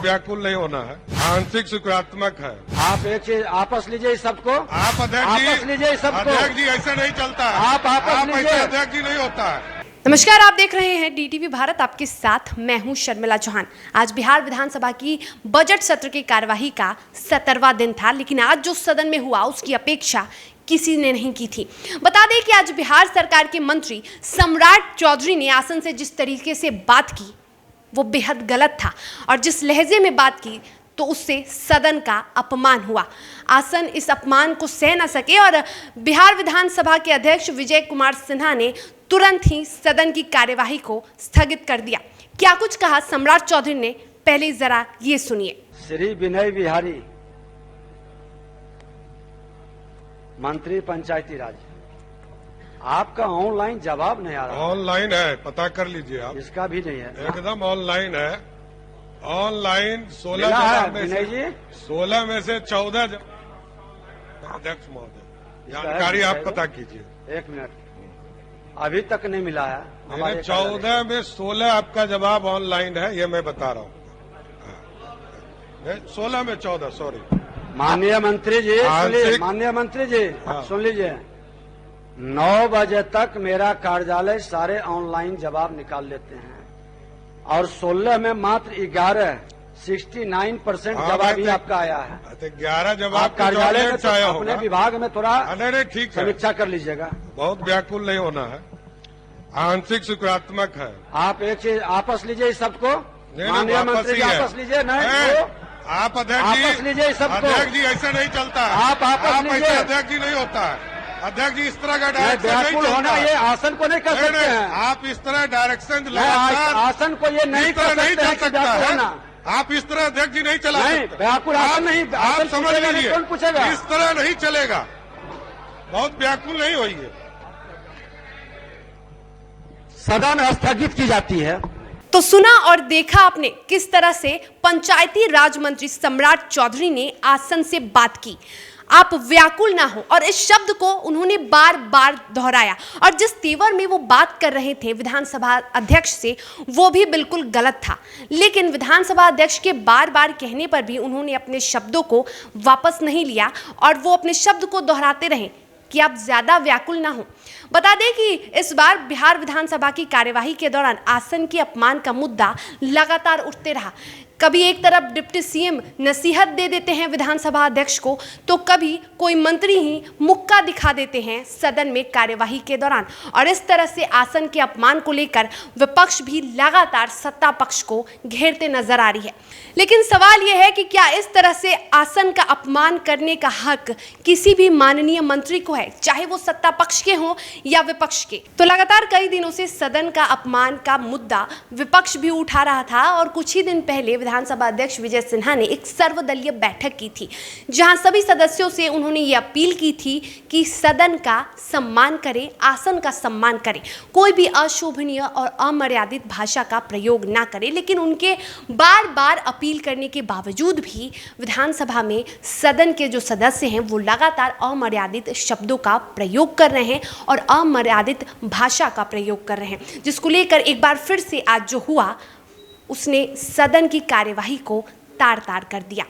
व्याकुल नहीं होना है, आंशिक सकारात्मक है। आप एक चीज आपस लीजिए इस सबको, आप अध्यक्ष आपस लीजिए इस सबको। अध्यक्ष जी ऐसा नहीं चलता है, आप आपस लीजिए। ऐसा अध्यक्ष जी नहीं होता है। नमस्कार, आप देख रहे हैं डीटीवी भारत, आपके साथ मैं हूं शर्मिला चौहान। आज बिहार विधानसभा की बजट सत्र की कार्यवाही का 17वां दिन था, लेकिन आज जो सदन में हुआ उसकी अपेक्षा किसी ने नहीं की थी। बता दें कि आज बिहार सरकार के मंत्री सम्राट चौधरी ने आसन से जिस तरीके से बात की वो बेहद गलत था, और जिस लहजे में बात की तो उससे सदन का अपमान हुआ। आसन इस अपमान को सह न सके और बिहार विधानसभा के अध्यक्ष विजय कुमार सिन्हा ने तुरंत ही सदन की कार्यवाही को स्थगित कर दिया। क्या कुछ कहा सम्राट चौधरी ने, पहले जरा ये सुनिए। श्री विनय बिहारी, मंत्री पंचायती राज, आपका ऑनलाइन जवाब नहीं आ रहा। ऑनलाइन है, पता कर लीजिए आप। इसका भी नहीं है, एकदम ऑनलाइन है। ऑनलाइन 16 मिला है जवाब में विनय जी? 16 में से 14 अध्यक्ष महोदय, जानकारी आप पता कीजिए। एक मिनट, अभी तक नहीं मिला है हमारे 14 में 16 आपका जवाब ऑनलाइन है, ये मैं बता रहा हूँ। 16 में 14, सॉरी। माननीय मंत्री जी सुनिए, माननीय मंत्री जी सुन लीजिए, 9 बजे तक मेरा कार्यालय सारे ऑनलाइन जवाब निकाल लेते हैं और 16 में मात्र 69% जवाब ही आपका आया है। 11 जवाब कार्यालय में तो आया अपने होगा। विभाग में थोड़ा नहीं ठीक है, समीक्षा कर लीजिएगा। बहुत व्याकुल नहीं होना है, आंशिक सकारात्मक है। आप एक चीज आपस लीजिए इस सबको, नहीं, माननीय मंत्री जी आपस लीजिए। नहीं आप अध्यक्ष आपस लीजिए इस सबको। अध्यक्ष जी ऐसा नहीं चलता है, आप आपस लीजिए। ऐसा अध्यक्ष जी नहीं होता है। अध्यक्ष जी इस तरह का डायरेक्शन नहीं व्याकुल होना चलता। ये आसन को नहीं कर सकते हैं। आप इस तरह डायरेक्शन नहीं, आसन को ये नहीं कर नहीं सकते चल हैं कि सकता व्याकुल है। होना। आप इस तरह अध्यक्ष जी नहीं चला नहीं, सकते। व्याकुल आसन नहीं, आप आसन समझ पूछेगा नहीं, लीजिए, कौन पूछेगा? इस तरह नहीं चलेगा, बहुत व्याकुल नहीं होइए। सदन स्थगित की जाती है। तो सुना और देखा आपने किस तरह से पंचायती राज मंत्री सम्राट चौधरी ने आसन से बात की। आप व्याकुल ना हो, और इस शब्द को उन्होंने बार बार दोहराया, और जिस तेवर में वो बात कर रहे थे विधानसभा अध्यक्ष से वो भी बिल्कुल गलत था। लेकिन विधानसभा अध्यक्ष के बार बार कहने पर भी उन्होंने अपने शब्दों को वापस नहीं लिया और वो अपने शब्द को दोहराते रहे कि आप ज्यादा व्याकुल ना हो। बता दें कि इस बार बिहार विधानसभा की कार्यवाही के दौरान आसन के अपमान का मुद्दा लगातार उठते रहा। कभी एक तरफ डिप्टी सीएम नसीहत दे देते हैं विधानसभा अध्यक्ष को, तो कभी कोई मंत्री ही मुक्का दिखा देते हैं सदन में कार्यवाही के दौरान, और इस तरह से आसन के अपमान को लेकर विपक्ष भी लगातार सत्ता पक्ष को घेरते नजर आ रही है। लेकिन सवाल यह है कि क्या इस तरह से आसन का अपमान करने का हक किसी भी माननीय मंत्री को है, चाहे वो सत्ता पक्ष के हों या विपक्ष के? तो लगातार कई दिनों से सदन का अपमान का मुद्दा विपक्ष भी उठा रहा था, और कुछ ही दिन पहले विधानसभा अध्यक्ष विजय सिन्हा ने एक सर्वदलीय बैठक की थी, जहां सभी सदस्यों से उन्होंने ये अपील की थी कि सदन का सम्मान करें, आसन का सम्मान करें, कोई भी अशोभनीय और अमर्यादित भाषा का प्रयोग ना करें। लेकिन उनके बार बार अपील करने के बावजूद भी विधानसभा में सदन के जो सदस्य हैं वो लगातार अमर्यादित शब्दों का प्रयोग कर रहे हैं और अमर्यादित भाषा का प्रयोग कर रहे हैं, जिसको लेकर एक बार फिर से आज जो हुआ उसने सदन की कार्यवाही को तार तार कर दिया।